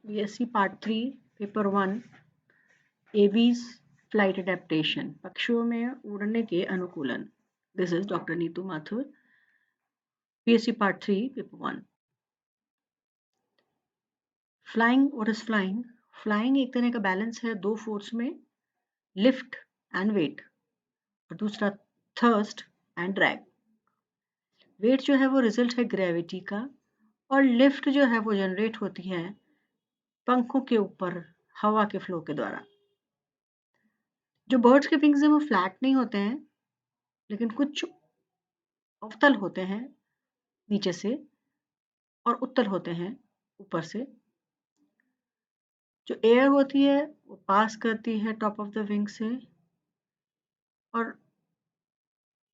BSc Part 3 Paper 1 Avies Flight Adaptation पक्षियों में उड़ने के अनुकूलन. This is Dr. Neetu Mathur. BSc Part 3 Paper 1. Flying. What is flying? Flying एक तरह का बैलेंस है दो फोर्स में, लिफ्ट एंड वेट, और दूसरा थर्स्ट एंड ड्रैग. वेट जो है वो रिजल्ट है ग्रेविटी का, और लिफ्ट जो है वो जनरेट होती है पंखों के ऊपर हवा के फ्लो के द्वारा. जो बर्ड्स के विंग्स हैं वो फ्लैट नहीं होते हैं, लेकिन कुछ अवतल होते हैं नीचे से और उत्तल होते हैं ऊपर से. जो एयर होती है वो पास करती है टॉप ऑफ द विंग से, और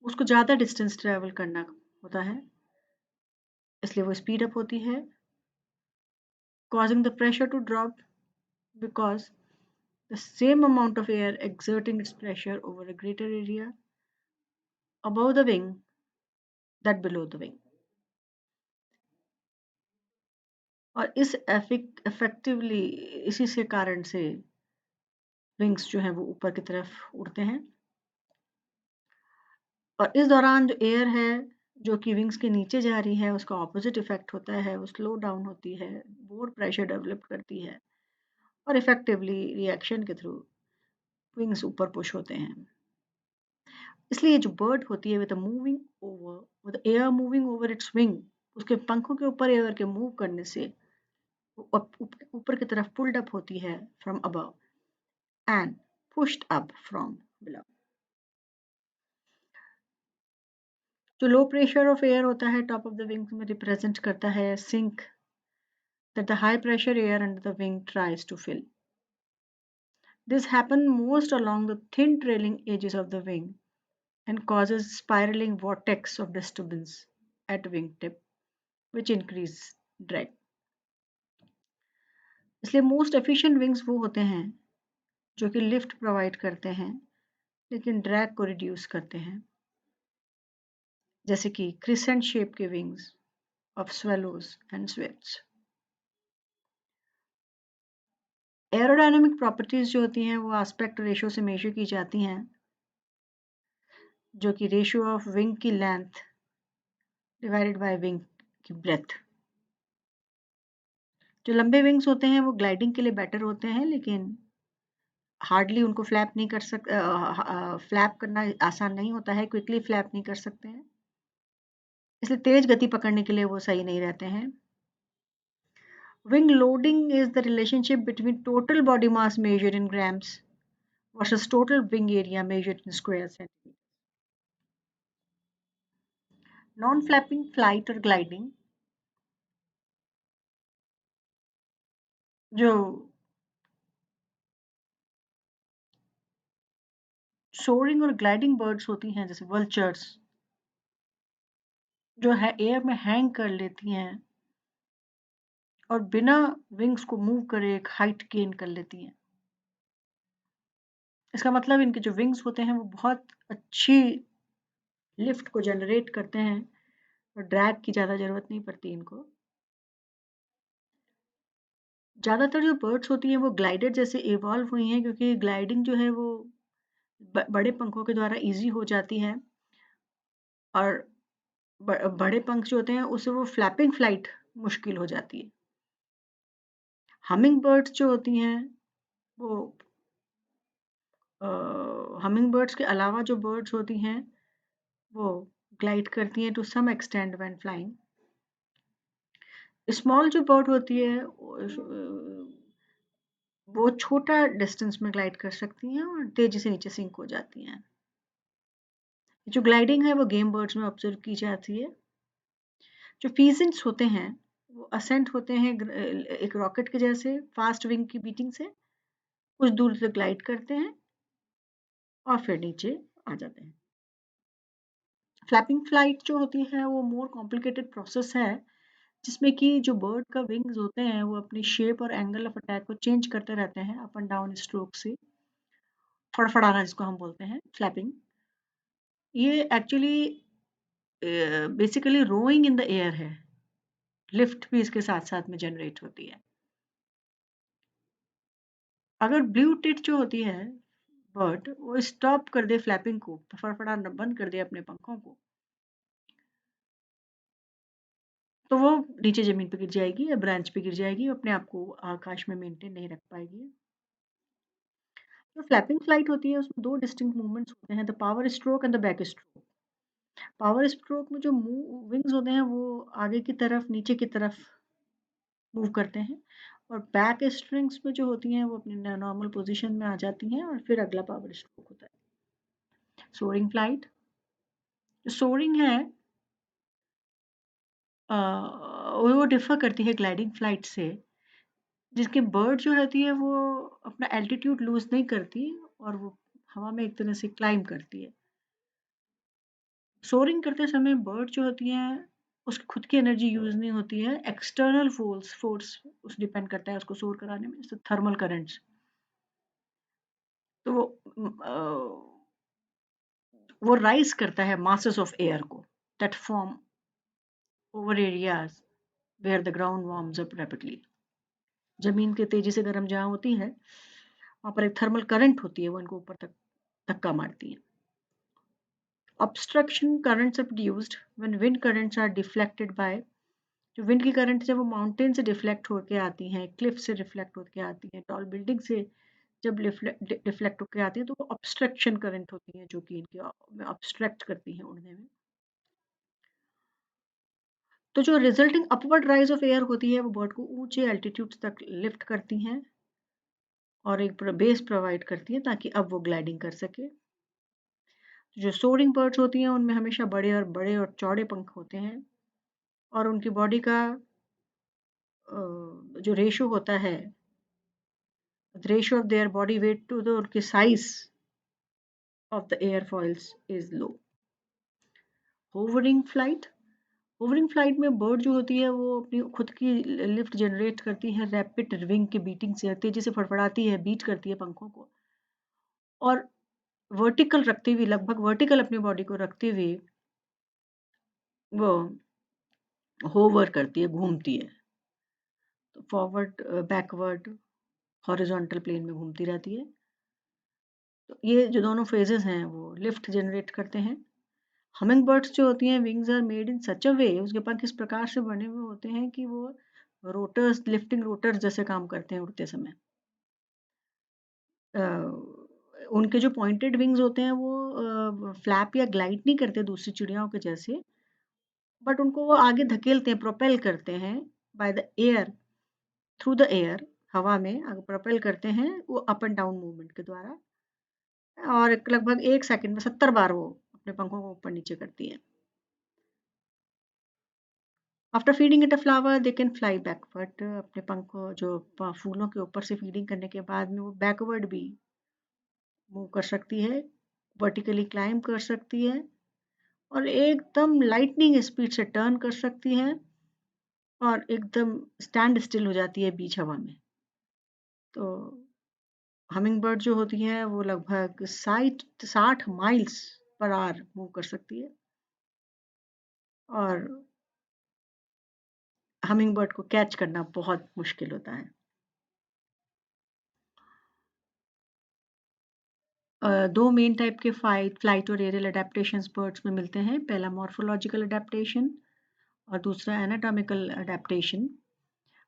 उसको ज़्यादा डिस्टेंस ट्रेवल करना होता है, इसलिए वो स्पीड अप होती है, causing the pressure to drop because the same amount of air exerting its pressure over a greater area above the wing that below the wing. और इस इफेक्टिवली इसी से कारण से विंग्स जो हैं वो ऊपर की तरफ उड़ते हैं. और इस दौरान जो एयर है जो कि विंग्स के नीचे जा रही है उसका ऑपोजिट इफेक्ट होता है, वो स्लो डाउन होती है, मोर प्रेशर डेवलप करती है, और इफेक्टिवली रिएक्शन के थ्रू विंग्स ऊपर पुश होते हैं. इसलिए जो बर्ड होती है with air moving over it's wing, उसके पंखों के ऊपर एयर के मूव करने से ऊपर की तरफ पुल्ड अप होती है from above and pushed up from below. जो लो प्रेशर ऑफ एयर होता है टॉप ऑफ द विंग में रिप्रेजेंट करता है sink that the high pressure air under the wing tries to fill. This happens most along the thin trailing edges of the wing and causes spiraling vortex of disturbance at wingtip, which increase drag. इसलिए most efficient wings वो होते हैं जो कि lift provide करते हैं लेकिन drag को रिड्यूस करते हैं, जैसे कि क्रिसेंट शेप के wings of swallows and Swift's. Aerodynamic properties जो होती हैं वो एस्पेक्ट रेशियो से मेजर की जाती हैं, जो कि रेशियो ऑफ विंग की लेंथ डिवाइडेड बाय विंग की ब्रेथ. जो लंबे विंग्स होते हैं वो ग्लाइडिंग के लिए बेटर होते हैं, लेकिन हार्डली उनको फ्लैप नहीं कर फ्लैप करना आसान नहीं होता है, क्विकली फ्लैप नहीं कर सकते हैं, इसलिए तेज गति पकड़ने के लिए वो सही नहीं रहते हैं. Wing loading is the relationship between total body mass measured in grams versus total wing area measured in square centimetre. Non flapping flight और ग्लाइडिंग, जो सोरिंग और ग्लाइडिंग बर्ड्स होती हैं जैसे वल्चर्स, जो है एयर में हैंग कर लेती हैं और बिना विंग्स को मूव करे एक हाइट गेन कर लेती हैं. इसका मतलब इनके जो विंग्स होते हैं वो बहुत अच्छी लिफ्ट को जनरेट करते हैं और ड्रैग की ज़्यादा ज़रूरत नहीं पड़ती इनको. ज़्यादातर जो बर्ड्स होती हैं वो ग्लाइडर जैसे इवॉल्व हुई हैं, क्योंकि ग्लाइडिंग जो है वो बड़े पंखों के द्वारा इजी हो जाती है, और बड़े पंख जो होते हैं उससे वो फ्लैपिंग फ्लाइट मुश्किल हो जाती है. हमिंग बर्ड्स जो होती हैं वो हमिंग बर्ड्स के अलावा जो बर्ड्स होती हैं वो ग्लाइड करती हैं to some extent when flying. Small जो बर्ड होती है वो छोटा डिस्टेंस में ग्लाइड कर सकती हैं और तेजी से नीचे सिंक हो जाती हैं. जो ग्लाइडिंग है वो गेम बर्ड्स में ऑब्जर्व की जाती है. जो फीजेंट्स होते हैं वो असेंट होते हैं एक रॉकेट के जैसे फास्ट विंग की बीटिंग से, कुछ दूर तक ग्लाइड करते हैं और फिर नीचे आ जाते हैं. फ्लैपिंग फ्लाइट जो होती है वो मोर कॉम्प्लिकेटेड प्रोसेस है, जिसमें कि जो बर्ड का विंग्स होते हैं वो अपनी शेप और एंगल ऑफ अटैक को चेंज करते रहते हैं अप एंड डाउन स्ट्रोक से. फड़फड़ाना जिसको हम बोलते हैं फ्लैपिंग, ये actually basically rowing in the air है. लिफ्ट भी इसके साथ साथ में जनरेट होती है. अगर ब्लू टिट जो होती है बर्ड, वो स्टॉप कर दे फ्लैपिंग को, फड़फड़ाना बंद कर दे अपने पंखों को, तो वो नीचे ज़मीन पे गिर जाएगी या ब्रांच पे गिर जाएगी, अपने आप को आकाश में मेंटेन नहीं रख पाएगी। जो फ्लैपिंग फ्लाइट होती है उसमें 2 डिस्टिंक्ट मूवमेंट्स होते हैं, the power stroke and the back stroke. Power stroke में जो विंग्स होते हैं वो आगे की तरफ, नीचे की तरफ मूव करते हैं, और बैक स्ट्रिंग्स में जो होती हैं वो अपनी नॉर्मल पोजीशन में आ जाती हैं और फिर अगला पावर स्ट्रोक होता है। सोरिंग फ्लाइट, जो सोरिंग है वो डिफर करती है ग्लाइडिंग फ्लाइट से, जिसकी बर्ड जो रहती है वो अपना एल्टीट्यूड लूज नहीं करती और वो हवा में एक तरह से क्लाइंब करती है। सोरिंग करते समय बर्ड जो होती हैं उसकी खुद की एनर्जी यूज नहीं होती है, एक्सटर्नल फोर्स फोर्स उस डिपेंड करता है उसको सोर कराने में, जैसे थर्मल करंट्स। तो वो राइज करता है मासेस ऑफ एयर को that form over areas where the ground warms up rapidly. जमीन के तेजी से गर्म जहाँ होती है वहाँ पर एक थर्मल करंट होती है, वो इनको ऊपर तक धक्का मारती है। Obstruction currents are produced when wind currents are deflected by, जो विंड की करंट है वो माउंटेन से डिफ्लेक्ट होकर आती हैं, क्लिफ से रिफ्लेक्ट होकर आती हैं, टॉल बिल्डिंग से जब डिफ्लेक्ट होकर आती हैं तो वो ऑब्स्ट्रक्शन करंट होती हैं जो कि इनके ऑब्स्ट्रक्ट करती हैं उड़ने में। तो जो resulting upward rise of air होती है वो बर्ड को ऊंचे एल्टीट्यूड्स तक लिफ्ट करती हैं और एक बेस प्रोवाइड करती हैं ताकि अब वो ग्लाइडिंग कर सके। जो सोरिंग बर्ड्स होती हैं उनमें हमेशा बड़े और चौड़े पंख होते हैं और उनकी बॉडी का जो रेशो होता है, ratio of their body weight to the उनके size of the airfoils is low. Hovering flight, hovering flight में बर्ड जो होती है वो अपनी खुद की लिफ्ट जनरेट करती है रैपिड विंग के बीटिंग से, तेजी से फड़फड़ाती है, बीट करती है पंखों को और वर्टिकल रखते हुए, लगभग वर्टिकल अपनी बॉडी को रखते हुए वो होवर करती है, घूमती है। तो फॉरवर्ड, बैकवर्ड, हॉरिजॉन्टल प्लेन में घूमती रहती है। तो ये जो दोनों फेजेस हैं वो लिफ्ट जनरेट करते हैं। हमिंग बर्ड्स जो होती हैं विंग्स आर मेड इन सच अ वे, उसके पंख इस प्रकार से बने हुए होते हैं कि वो रोटर्स, लिफ्टिंग रोटर्स जैसे काम करते हैं उड़ते समय। अ, उनके जो पॉइंटेड विंग्स होते हैं वो फ्लैप या ग्लाइड नहीं करते दूसरी चिड़ियाओं के जैसे, बट उनको वो आगे धकेलते हैं, प्रोपेल करते हैं by the air, through the air, हवा में प्रोपेल करते हैं वो अप एंड डाउन मूवमेंट के द्वारा, और लगभग 1 सेकंड में 70 बार वो अपने पंखों को ऊपर नीचे करती हैं। After feeding it a flower they can fly backward, अपने पंख को जो फूलों के ऊपर से फीडिंग करने के बाद में वो बैकवर्ड भी मूव कर सकती है, वर्टिकली क्लाइंब कर सकती है और एकदम लाइटनिंग स्पीड से टर्न कर सकती है और एकदम स्टैंड स्टिल हो जाती है बीच हवा में। तो हमिंग बर्ड जो होती है वो लगभग 60 माइल्स पर आवर मूव कर सकती है और हमिंग बर्ड को कैच करना बहुत मुश्किल होता है। 2 मेन टाइप के फ्लाइट और एरियल अडैप्टेशंस बर्ड्स में मिलते हैं। पहला मॉर्फोलॉजिकल अडैप्टेशन और दूसरा एनाटॉमिकल अडैप्टेशन।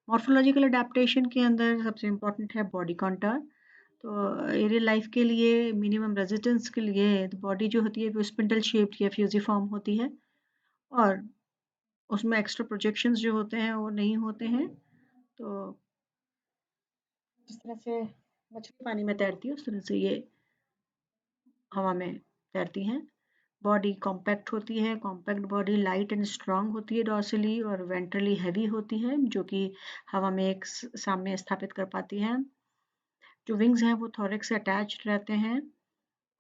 मॉर्फोलॉजिकल अडैप्टेशन के अंदर सबसे इम्पोर्टेंट है बॉडी कॉन्टूर। तो एरियल लाइफ के लिए मिनिमम रेजिस्टेंस के लिए बॉडी जो होती है वो स्पिंडल शेप्ड या फ्यूजिफॉर्म होती है और उसमें एक्स्ट्रा प्रोजेक्शंस जो होते हैं वो नहीं होते हैं। तो जिस तरह से मछली पानी में तैरती है उस तरह से ये हवा में तैरती हैं। बॉडी कॉम्पैक्ट होती है, compact body light and strong होती है डॉर्सली और वेंट्रली हैवी होती है जो कि हवा में एक साम्य स्थापित कर पाती है। जो विंग्स हैं वो थोरैक्स से अटैच्ड रहते हैं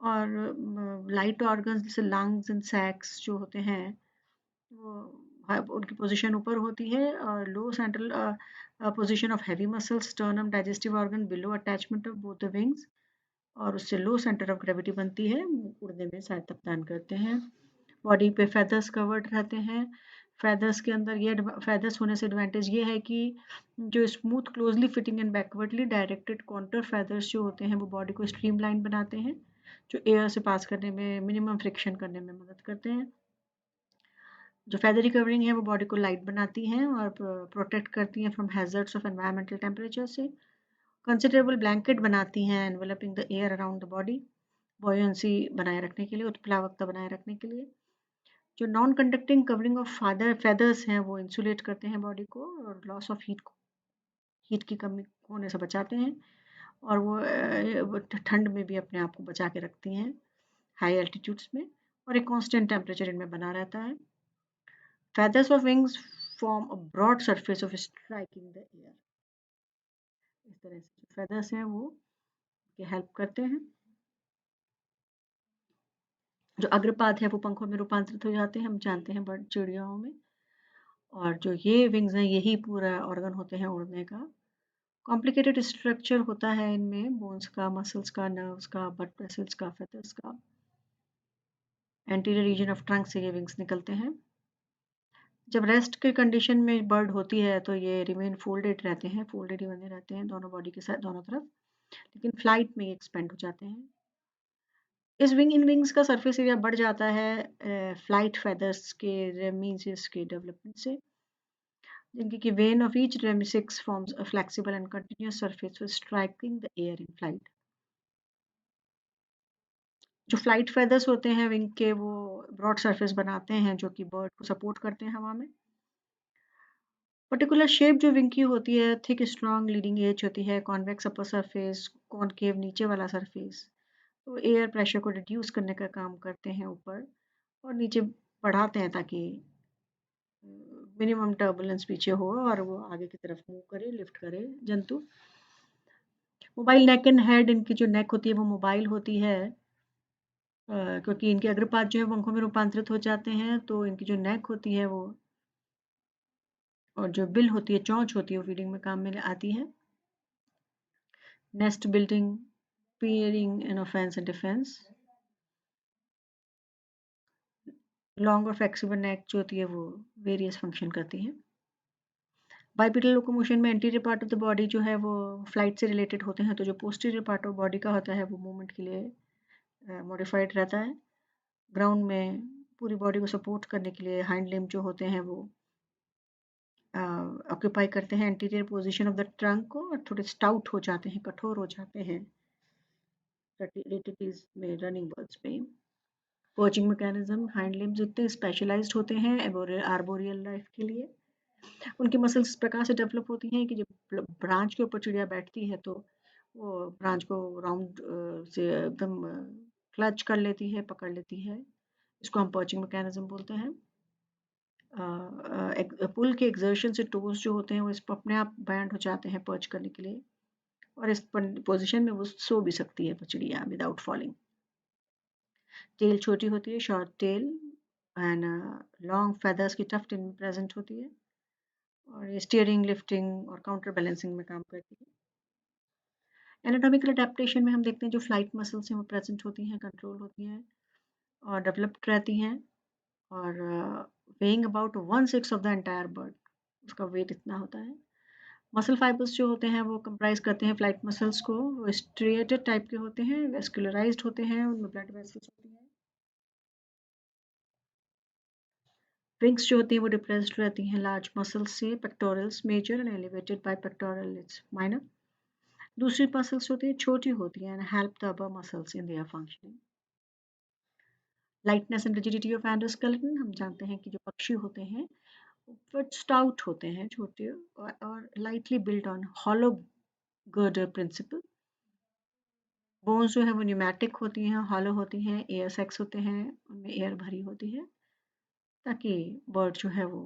और लाइट ऑर्गन्स जैसे लंग्स एंड सैक्स जो होते हैं वो उनकी पोजीशन ऊपर होती है और low central position of heavy muscles, sternum, digestive organ below attachment of both the wings और उससे लो सेंटर ऑफ ग्रेविटी बनती है, उड़ने में सहायता प्रदान करते हैं। बॉडी पे फेदर्स कवर्ड रहते हैं। फेदर्स के अंदर ये फेदर्स होने से एडवांटेज ये है कि जो smooth closely fitting and backwardly directed contour feathers जो होते हैं वो बॉडी को स्ट्रीमलाइन बनाते हैं, जो एयर से पास करने में मिनिमम फ्रिक्शन करने में मदद करते हैं। जो फेदरी कवरिंग है वो बॉडी को लाइट बनाती हैं और प्रोटेक्ट करती हैं from hazards of environmental temperature से। कंसिडरेबल ब्लैंकेट बनाती हैं enveloping the air around the body, buoyancy बनाए रखने के लिए, उत्प्लावकता बनाए रखने के लिए। जो non conducting covering of feathers हैं वो इंसुलेट करते हैं बॉडी को और लॉस ऑफ हीट की कमी होने से बचाते हैं, और वो ठंड में भी अपने आप को बचा के रखती हैं हाई एल्टीट्यूड्स में, और एक कांस्टेंट टेम्परेचर इनमें बना रहता है। Feathers of wings form a broad surface of striking the air. इस तरह से जो feathers हैं वो ये हेल्प करते हैं। जो अग्रपाद है वो पंखों में रूपांतरित हो जाते हैं, हम जानते हैं बर्ड चिड़ियाओं में। और जो ये विंग्स हैं यही पूरा ऑर्गन होते हैं उड़ने का। कॉम्प्लिकेटेड स्ट्रक्चर होता है इनमें, बोन्स का, मसल्स का, नर्व्स का, ब्लड वेसल्स का, फेदर्स का। एंटीरियर रीजन ऑफ ट्रंक से ये विंग्स निकलते हैं। जब रेस्ट के कंडीशन में बर्ड होती है तो ये रिमेन फोल्डेड रहते हैं, फोल्डेड ही बने रहते हैं दोनों बॉडी के साथ दोनों तरफ, लेकिन फ्लाइट में ये एक्सपेंड हो जाते हैं। इन विंग्स का सरफेस एरिया बढ़ जाता है फ्लाइट फेदर्स के रेमीसेस के डेवलपमेंट से, जिनकी कि vane of each remiges forms a flexible and continuous surface for striking the air in flight. जो फ्लाइट फेदर्स होते हैं विंग के वो ब्रॉड सरफेस बनाते हैं जो कि बर्ड को सपोर्ट करते हैं हवा में। पर्टिकुलर शेप जो विंग की होती है, थिक स्ट्रॉन्ग लीडिंग एज होती है, कॉन्वेक्स अपर सरफेस, कॉनकेव नीचे वाला सरफेस, तो एयर प्रेशर को रिड्यूस करने का काम करते हैं ऊपर और नीचे बढ़ाते हैं ताकि मिनिमम टर्बुलेंस पीछे हो और वो आगे की तरफ मूव करे, लिफ्ट करे जंतु। मोबाइल नेक एंड हेड, इनकी जो नेक होती है वो मोबाइल होती है क्योंकि इनके अग्रपाद जो है पंखों में रूपांतरित हो जाते हैं, तो इनकी जो नेक होती है वो और जो बिल होती है, चोंच होती है, वो फीडिंग में काम में आती है। Nest building, pairing and offence and defence. Long और फ्लेक्सिबल नेक जो होती है वो वेरियस फंक्शन करती है। बाइपेडल लोकोमोशन में anterior part of the body जो है वो फ्लाइट से रिलेटेड होते हैं, तो जो पोस्टीरियर पार्ट ऑफ बॉडी का होता है वो मूवमेंट के लिए मॉडिफाइड रहता है। ग्राउंड में पूरी बॉडी को सपोर्ट करने के लिए हाइंड लिम्ब जो होते हैं वो ऑक्यूपाई करते हैं anterior position of the trunk को, और थोड़े स्टाउट हो जाते हैं, कठोर हो जाते हैं रेटिटीज में, रनिंग बर्ड्स में। पर्चिंग मैकेनिज्म, हाइंड लिम्ब्स इतने स्पेशलाइज्ड होते हैं आर्बोरियल लाइफ के लिए। उनकी मसल्स इस प्रकार से डेवलप होती हैं कि जब ब्रांच के ऊपर चिड़िया बैठती है तो वो ब्रांच को राउंड से एकदम क्लच कर लेती है, पकड़ लेती है। इसको हम पर्चिंग मैकेनिज्म बोलते हैं। पुल के एक्सर्शन से टोज जो होते हैं वो इस पर अपने आप बैंड हो जाते हैं पर्च करने के लिए, और इस पोजीशन में वो सो भी सकती है चिड़िया विदाउट फॉलिंग। टेल छोटी होती है, short tail and long feathers की टफ्ट इनमें प्रेजेंट होती है, और ये स्टीयरिंग, लिफ्टिंग और काउंटर बैलेंसिंग में काम करती है। एनाटॉमिकल अडेप्टेशन में हम देखते हैं जो फ्लाइट मसल्स हैं वो प्रेजेंट होती हैं, कंट्रोल होती हैं और डेवलप्ड रहती हैं, और weighing about 1/6 of the entire bird, उसका वेट इतना होता है। मसल फाइबर्स जो होते हैं वो कंप्राइज करते हैं फ्लाइट मसल्स को, वो स्ट्रिएटेड टाइप के होते हैं, वेस्कुलराइज्ड होते हैं, उनमें ब्लड वेसल्स होती हैं। विंग्स जो होती हैं वो डिप्रेस्ड रहती हैं लार्ज मसल्स से, pectorals major and elevated by pectorals minor. दूसरी मसल्स होती हैं छोटी होती हैं and help the upper muscles in their functioning. Lightness and rigidity of endoskeleton, हम जानते हैं कि जो पक्षी होते हैं बट स्टाउट होते हैं, छोटे और lightly built on hollow girder principle. Bones जो है वो न्यूमेटिक होती हैं, हॉलो होती हैं, एयर सैक्स होते हैं, उनमें एयर भरी होती है ताकि बर्ड जो है वो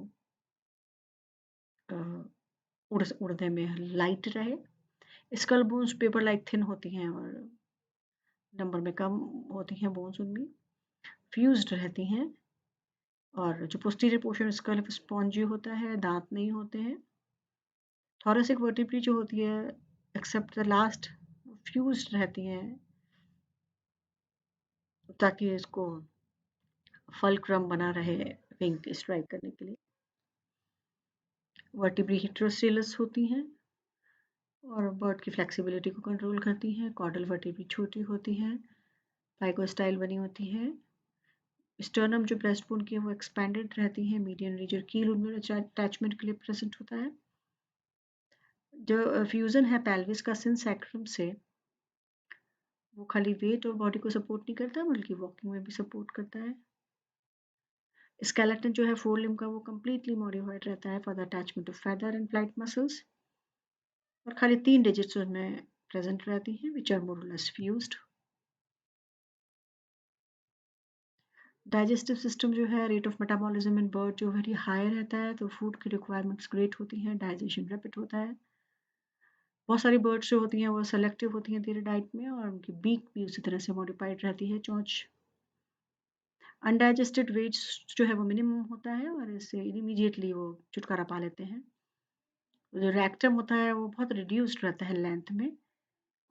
अ, उड़ने में लाइट रहे। Skull bones paper like thin होती हैं और नंबर में कम होती हैं बोन्स उनमें, फ्यूज्ड रहती हैं, और जो पोस्टीरियर पोर्शन स्कल स्पॉन्जी होता है, दांत नहीं होते हैं। थोरेसिक वर्टिब्री जो होती है एक्सेप्ट द लास्ट फ्यूज्ड रहती हैं ताकि इसको फल्क्रम बना रहे विंग स्ट्राइक करने के लिए। वर्टिब्री हेटेरोसेलस होती हैं और बर्ड की फ्लेक्सिबिलिटी को कंट्रोल करती हैं। कॉर्डल वर्टिब्री छोटी होती हैं, पाइको स्टाइल बनी होती है। स्टर्नम जो ब्रेस्ट बोन की है वो एक्सपैंडेड रहती है। मीडियन रीजर कील उनमें अटैचमेंट के लिए प्रेजेंट होता है। जो फ्यूजन है पेल्विस का सिन सैक्रम से, वो खाली वेट और बॉडी को सपोर्ट नहीं करता बल्कि वॉकिंग में भी सपोर्ट करता है। स्केलेटन जो है फोर लिम्ब का वो कंप्लीटली मॉडिफाइड रहता है for the attachment of feather and flight muscles, और खाली 3 डिजिट्स उसमें प्रेजेंट रहती हैं विच आर मोर और लेस फ्यूज्ड। डाइजेस्टिव सिस्टम जो है, rate of metabolism in bird जो वेरी हाई रहता है, तो फूड की रिक्वायरमेंट्स ग्रेट होती हैं, डाइजेशन रैपिड होता है। बहुत सारी बर्ड्स जो होती हैं वो सेलेक्टिव होती हैं तेरे डाइट में, और उनकी बीक भी उसी तरह से मॉडिफाइड रहती है, चोंच। अनडाइजेस्टेड वेस्ट जो है वो मिनिमम होता है और इससे इमीडिएटली वो छुटकारा पा लेते हैं। जो रेक्टम होता है वो बहुत रिड्यूस्ड रहता है लेंथ में,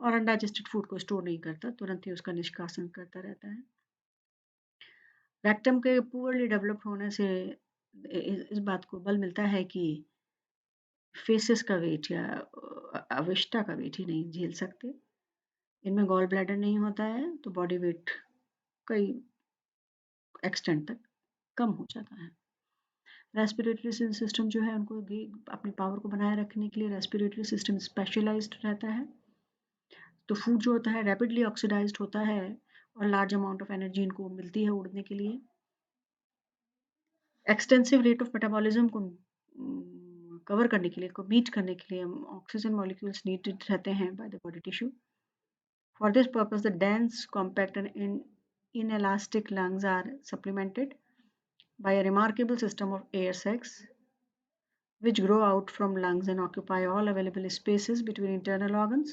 और अनडाइजेस्टेड फूड को स्टोर नहीं करता, तुरंत ही उसका निष्कासन करता रहता है। रेक्टम के पुअरली डेवलप होने से इस बात को बल मिलता है कि फेसिस का वेट या अविष्टा का वेट ही नहीं झेल सकते। इनमें गॉल ब्लैडर नहीं होता है, तो बॉडी वेट कई एक्सटेंट तक कम हो जाता है। रेस्पिरेटरी सिस्टम जो है उनको अपनी पावर को बनाए रखने के लिए रेस्पिरेटरी सिस्टम स्पेशलाइज्ड रहता है, तो फूड जो होता है रैपिडली ऑक्सीडाइज्ड होता है और लार्ज अमाउंट ऑफ एनर्जी इनको मिलती है उड़ने के लिए। एक्सटेंसिव रेट ऑफ मेटाबॉलिज्म को कवर करने के लिए, को मीट करने के लिए ऑक्सीजन मॉलिक्यूल्स नीडेड रहते हैं by the body tissue. For this purpose, the dense, compact and inelastic lungs are supplemented by a remarkable system of air sacs, which grow out from lungs and occupy all available spaces between internal organs.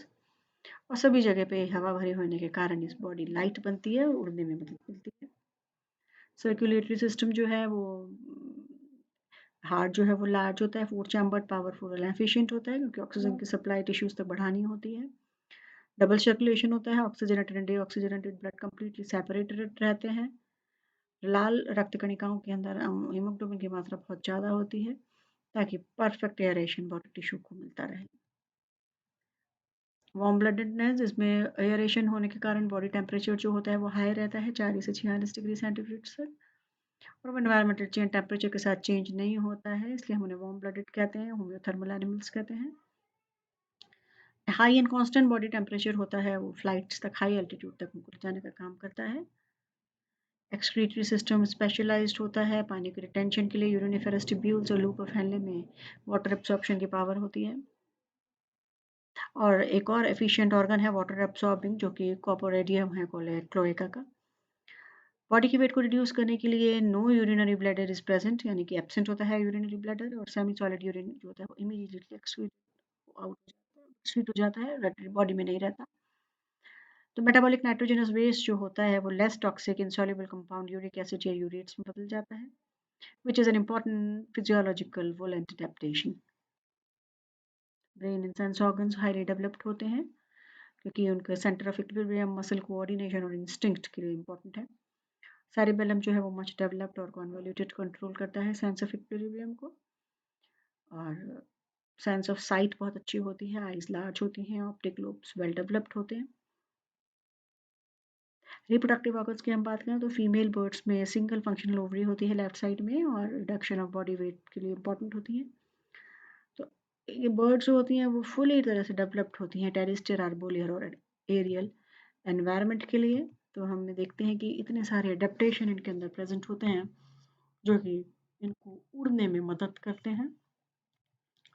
और सभी जगह पे हवा भरी होने के कारण इस बॉडी लाइट बनती है और उड़ने में मदद मिलती है। सर्कुलेटरी सिस्टम जो है वो, हार्ट जो है वो लार्ज होता है, 4 चैम्बर्ड, पावरफुल और एफिशिएंट होता है क्योंकि ऑक्सीजन की सप्लाई टिश्यूज तक बढ़ानी होती है। डबल सर्कुलेशन होता है, oxygenated and deoxygenated blood completely separated रहते हैं। लाल रक्त कणिकाओं के अंदर हीमोग्लोबिन की मात्रा बहुत ज़्यादा होती है ताकि परफेक्ट एयरेशन बॉडी टिश्यू को मिलता रहे। वार्म ब्लडेडनेस, इसमें एयरेशन होने के कारण बॉडी टेम्परेचर जो होता है वो हाई रहता है 40 से 46 डिग्री सेंटीग्रेड तक, और वो एनवायरमेंटल चेंज टेम्परेचर के साथ चेंज नहीं होता है, इसलिए हम उन्हें वार्म ब्लडेड कहते हैं, होम्योथर्मल एनिमल्स कहते हैं। High and constant body temperature होता है वो फ्लाइट्स तक, हाई एल्टीट्यूड तक उनको ले जाने का काम करता है। एक्सक्रीटरी सिस्टम स्पेशलाइज्ड होता है पानी की रिटेंशन के लिए, यूरिनिफेरस ट्यूब्यूल्स और लूप ऑफ हेनले में वाटर एब्सॉर्प्शन की पावर होती है। और एक और एफिशिएंट ऑर्गन है वाटर एब्सॉर्बिंग, जो कि कॉपोरेडियम है क्लोएका का। बॉडी की वेट को रिड्यूस करने के लिए no urinary bladder is present, यानी कि एब्सेंट होता है यूरिनरी ब्लैडर, और सेमी सॉलिड यूरिन जो होता है वो इमीडिएटली एक्सक्रीट हो जाता है, बॉडी में नहीं रहता। तो मेटाबॉलिक नाइट्रोजनस वेस्ट जो होता है वो less toxic insoluble compound uric acid या यूरेट्स में बदल जाता है, which is an important physiological volent adaptation. Brain and sense organs highly developed होते हैं क्योंकि उनका centre of equilibrium muscle coordination और इंस्टिंक्ट के लिए इंपॉर्टेंट है। सेरिबेलम जो है वो मच डेवलप्ड और कॉन्वोल्यूटेड कंट्रोल करता है सेंस ऑफ इक्विलिब्रियम को, और सेंस ऑफ साइट बहुत अच्छी होती है, आइज लार्ज होती हैं, ऑप्टिक लोब्स वेल डेवलप्ड होते हैं। रिप्रोडक्टिव ऑर्गन्स की हम बात करें तो फीमेल बर्ड्स में सिंगल फंक्शनल ओवरी होती है लेफ्ट साइड में, और रिडक्शन ऑफ बॉडी वेट के लिए इंपॉर्टेंट होती है। तो ये बर्ड्स जो होती हैं वो फुली तरह से डेवलप्ड होती हैं टेरिस्टर, आर्बोलियर और एरियल एनवायरनमेंट के लिए। तो हम देखते हैं कि इतने सारे अडेप्टेशन इनके अंदर प्रेजेंट होते हैं जो कि इनको उड़ने में मदद करते हैं,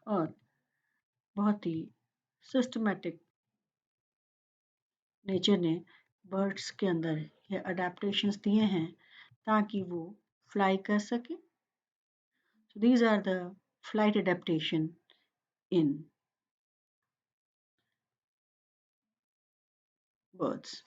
और बहुत ही सिस्टमेटिक नेचर ने बर्ड्स के अंदर ये अडेप्टेशंस दिए हैं ताकि वो फ्लाई कर सके। So these are the flight adaptation in birds.